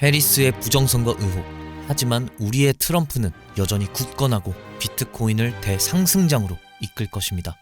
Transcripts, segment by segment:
해리스의 부정선거 의혹. 하지만 우리의 트럼프는 여전히 굳건하고 비트코인을 대상승장으로 이끌 것입니다.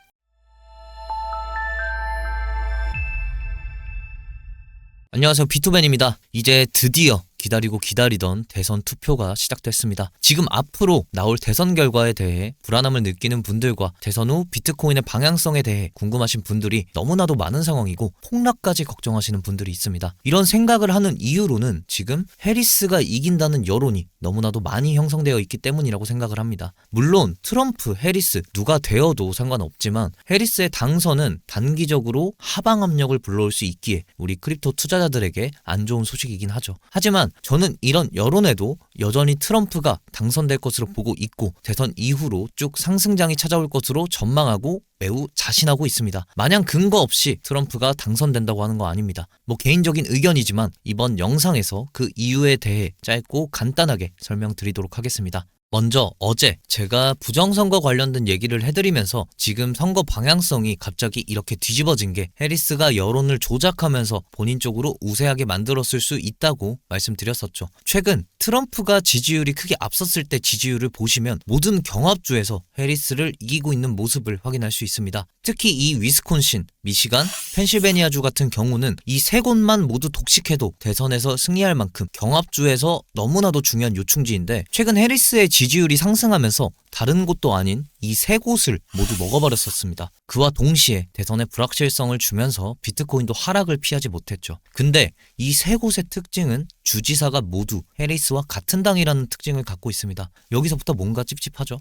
안녕하세요, 비토벤입니다. 이제 드디어 기다리던 대선 투표가 시작됐습니다. 지금 앞으로 나올 대선 결과에 대해 불안함을 느끼는 분들과 대선 후 비트코인의 방향성에 대해 궁금하신 분들이 너무나도 많은 상황이고 폭락까지 걱정하시는 분들이 있습니다. 이런 생각을 하는 이유로는 지금 해리스가 이긴다는 여론이 너무나도 많이 형성되어 있기 때문이라고 생각을 합니다. 물론 트럼프, 해리스 누가 되어도 상관없지만 해리스의 당선은 단기적으로 하방 압력을 불러올 수 있기에 우리 크립토 투자자들에게 안 좋은 소식이긴 하죠. 하지만 저는 이런 여론에도 여전히 트럼프가 당선될 것으로 보고 있고 대선 이후로 쭉 상승장이 찾아올 것으로 전망하고 매우 자신하고 있습니다. 마냥 근거 없이 트럼프가 당선된다고 하는 거 아닙니다. 개인적인 의견이지만 이번 영상에서 그 이유에 대해 짧고 간단하게 설명드리도록 하겠습니다. 먼저 어제 제가 부정선거 관련된 얘기를 해드리면서 지금 선거 방향성이 갑자기 이렇게 뒤집어진 게 해리스가 여론을 조작하면서 본인 쪽으로 우세하게 만들었을 수 있다고 말씀드렸었죠. 최근 트럼프가 지지율이 크게 앞섰을 때 지지율을 보시면 모든 경합주에서 해리스를 이기고 있는 모습을 확인할 수 있습니다. 특히 이 위스콘신, 미시간, 펜실베니아주 같은 경우는 이 세 곳만 모두 독식해도 대선에서 승리할 만큼 경합주에서 너무나도 중요한 요충지인데 최근 해리스의 지지율이 상승하면서 다른 곳도 아닌 이 세 곳을 모두 먹어버렸었습니다. 그와 동시에 대선의 불확실성을 주면서 비트코인도 하락을 피하지 못했죠. 근데 이 세 곳의 특징은 주지사가 모두 해리스와 같은 당이라는 특징을 갖고 있습니다. 여기서부터 뭔가 찝찝하죠?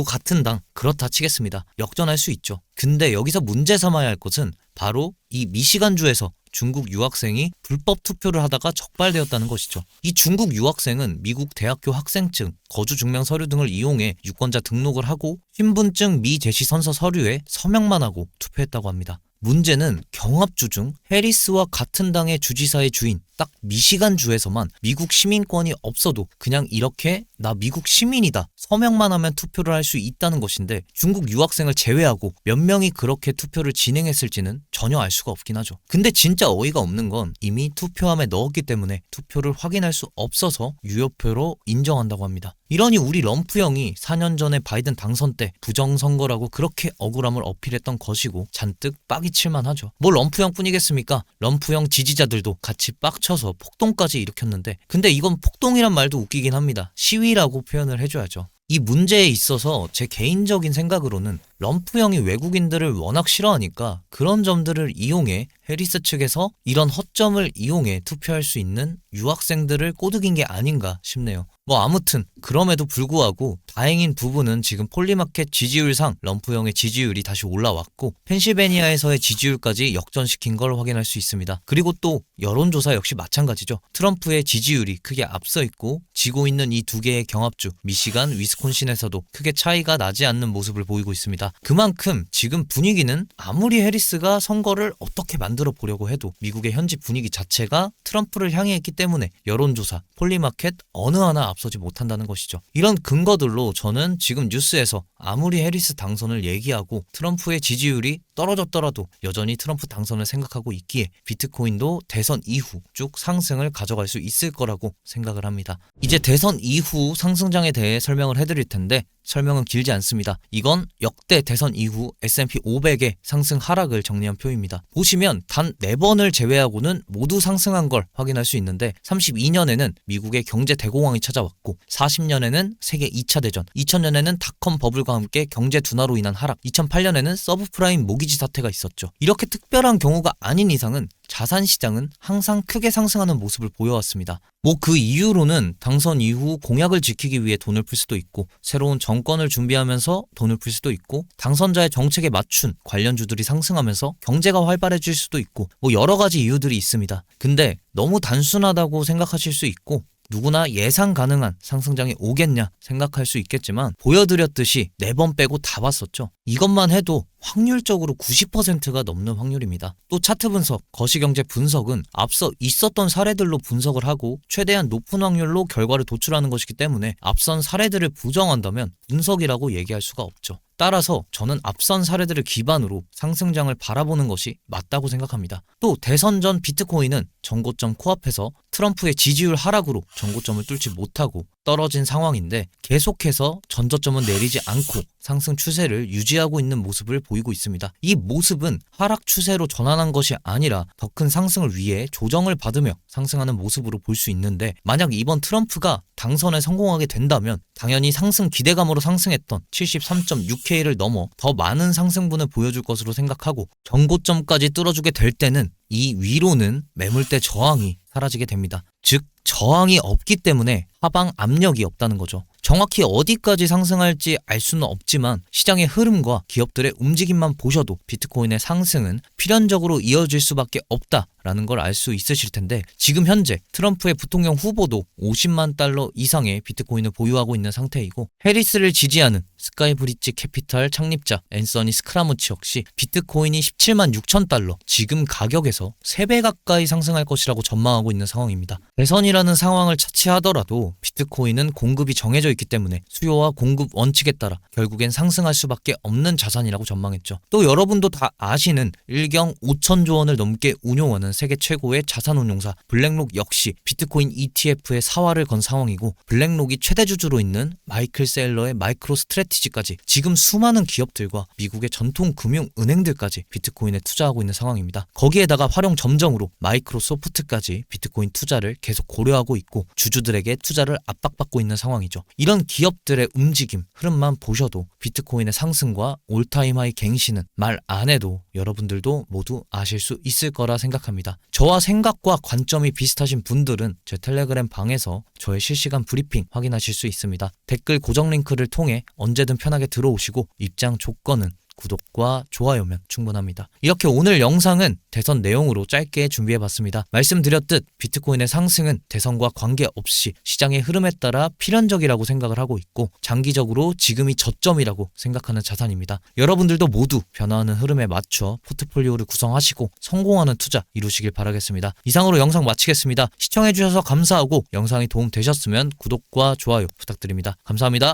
같은 당 그렇다 치겠습니다. 역전할 수 있죠. 근데 여기서 문제 삼아야 할 것은 바로 이 미시간주에서 중국 유학생이 불법 투표를 하다가 적발되었다는 것이죠. 이 중국 유학생은 미국 대학교 학생증, 거주증명 서류 등을 이용해 유권자 등록을 하고 신분증 미제시 선서 서류에 서명만 하고 투표했다고 합니다. 문제는 경합주 중 해리스와 같은 당의 주지사의 주인 딱 미시간주에서만 미국 시민권이 없어도 그냥 이렇게 나 미국 시민이다 서명만 하면 투표를 할 수 있다는 것인데 중국 유학생을 제외하고 몇 명이 그렇게 투표를 진행했을지는 전혀 알 수가 없긴 하죠. 근데 진짜 어이가 없는 건 이미 투표함에 넣었기 때문에 투표를 확인할 수 없어서 유효표로 인정한다고 합니다. 이러니 우리 럼프 형이 4년 전에 바이든 당선 때 부정선거라고 그렇게 억울함을 어필했던 것이고 잔뜩 빡이 칠만 하죠. 뭘 럼프 형 뿐이겠습니까? 럼프 형 지지자들도 같이 빡쳐서 폭동까지 일으켰는데 근데 이건 폭동이란 말도 웃기긴 합니다. 시위라고 표현을 해줘야죠. 이 문제에 있어서 제 개인적인 생각으로는 럼프 형이 외국인들을 워낙 싫어하니까 그런 점들을 이용해 해리스 측에서 이런 허점을 이용해 투표할 수 있는 유학생들을 꼬드긴 게 아닌가 싶네요. 아무튼 그럼에도 불구하고 다행인 부분은 지금 폴리마켓 지지율상 럼프 형의 지지율이 다시 올라왔고 펜실베니아에서의 지지율까지 역전시킨 걸 확인할 수 있습니다. 그리고 또 여론조사 역시 마찬가지죠. 트럼프의 지지율이 크게 앞서 있고 지고 있는 이 두 개의 경합주 미시간, 위스콘신에서도 크게 차이가 나지 않는 모습을 보이고 있습니다. 그만큼 지금 분위기는 아무리 해리스가 선거를 어떻게 만들어 보려고 해도 미국의 현지 분위기 자체가 트럼프를 향해 있기 때문에 여론조사, 폴리마켓 어느 하나 앞서지 못한다는 것이죠. 이런 근거들로 저는 지금 뉴스에서 아무리 해리스 당선을 얘기하고 트럼프의 지지율이 떨어졌더라도 여전히 트럼프 당선을 생각하고 있기에 비트코인도 대선 이후 쭉 상승을 가져갈 수 있을 거라고 생각을 합니다. 이제 대선 이후 상승장에 대해 설명을 해드릴 텐데 설명은 길지 않습니다. 이건 역대 대선 이후 S&P 500의 상승 하락을 정리한 표입니다. 보시면 단 4번을 제외하고는 모두 상승한 걸 확인할 수 있는데 32년에는 미국의 경제 대공황이 찾아왔고 40년에는 세계 2차 대전, 2000년에는 닷컴 버블과 함께 경제 둔화로 인한 하락, 2008년에는 서브프라임 모기지 사태가 있었죠. 이렇게 특별한 경우가 아닌 이상은 자산 시장은 항상 크게 상승하는 모습을 보여왔습니다. 그 이유로는 당선 이후 공약을 지키기 위해 돈을 풀 수도 있고 새로운 정권을 준비하면서 돈을 풀 수도 있고 당선자의 정책에 맞춘 관련주들이 상승하면서 경제가 활발해질 수도 있고 여러 가지 이유들이 있습니다. 근데 너무 단순하다고 생각하실 수 있고 누구나 예상 가능한 상승장이 오겠냐 생각할 수 있겠지만 보여드렸듯이 4번 빼고 다 봤었죠. 이것만 해도 확률적으로 90%가 넘는 확률입니다. 또 차트 분석, 거시경제 분석은 앞서 있었던 사례들로 분석을 하고 최대한 높은 확률로 결과를 도출하는 것이기 때문에 앞선 사례들을 부정한다면 분석이라고 얘기할 수가 없죠. 따라서 저는 앞선 사례들을 기반으로 상승장을 바라보는 것이 맞다고 생각합니다. 또 대선 전 비트코인은 전고점 코앞에서 트럼프의 지지율 하락으로 전고점을 뚫지 못하고 떨어진 상황인데 계속해서 전저점은 내리지 않고 상승 추세를 유지하고 있는 모습을 보이고 있습니다. 이 모습은 하락 추세로 전환한 것이 아니라 더 큰 상승을 위해 조정을 받으며 상승하는 모습으로 볼 수 있는데, 만약 이번 트럼프가 당선에 성공하게 된다면 당연히 상승 기대감으로 상승했던 73.6K를 넘어 더 많은 상승분을 보여줄 것으로 생각하고, 전고점까지 뚫어주게 될 때는 이 위로는 매물대 저항이 사라지게 됩니다. 즉 저항이 없기 때문에 하방 압력이 없다는 거죠. 정확히 어디까지 상승할지 알 수는 없지만 시장의 흐름과 기업들의 움직임만 보셔도 비트코인의 상승은 필연적으로 이어질 수밖에 없다라는 걸 알 수 있으실 텐데, 지금 현재 트럼프의 부통령 후보도 50만 달러 이상의 비트코인을 보유하고 있는 상태이고, 해리스를 지지하는 스카이브리지 캐피탈 창립자 앤서니 스크라무치 역시 비트코인이 17만 6천 달러, 지금 가격에서 3배 가까이 상승할 것이라고 전망하고 있는 상황입니다. 대선이라는 상황을 차치하더라도 비트코인은 공급이 정해져 있기 때문에 수요와 공급 원칙에 따라 결국엔 상승할 수밖에 없는 자산이라고 전망했죠. 또 여러분도 다 아시는 일경 5천조 원을 넘게 운용하는 세계 최고의 자산운용사 블랙록 역시 비트코인 ETF의 사활을 건 상황이고, 블랙록이 최대 주주로 있는 마이클 셀러의 마이크로 스트래티지까지 지금 수많은 기업들과 미국의 전통 금융은행들까지 비트코인에 투자하고 있는 상황입니다. 거기에다가 활용 점정으로 마이크로소프트까지 비트코인 투자를 계속 고려하고 있고 주주들에게 투자를 압박받고 있는 상황이죠. 이런 기업들의 움직임, 흐름만 보셔도 비트코인의 상승과 올타임 하이 갱신은 말 안 해도 여러분들도 모두 아실 수 있을 거라 생각합니다. 저와 생각과 관점이 비슷하신 분들은 제 텔레그램 방에서 저의 실시간 브리핑 확인하실 수 있습니다. 댓글 고정 링크를 통해 언제든 편하게 들어오시고 입장 조건은 구독과 좋아요면 충분합니다. 이렇게 오늘 영상은 대선 내용으로 짧게 준비해봤습니다. 말씀드렸듯 비트코인의 상승은 대선과 관계없이 시장의 흐름에 따라 필연적이라고 생각을 하고 있고, 장기적으로 지금이 저점이라고 생각하는 자산입니다. 여러분들도 모두 변화하는 흐름에 맞춰 포트폴리오를 구성하시고 성공하는 투자 이루시길 바라겠습니다. 이상으로 영상 마치겠습니다. 시청해주셔서 감사하고 영상이 도움되셨으면 구독과 좋아요 부탁드립니다. 감사합니다.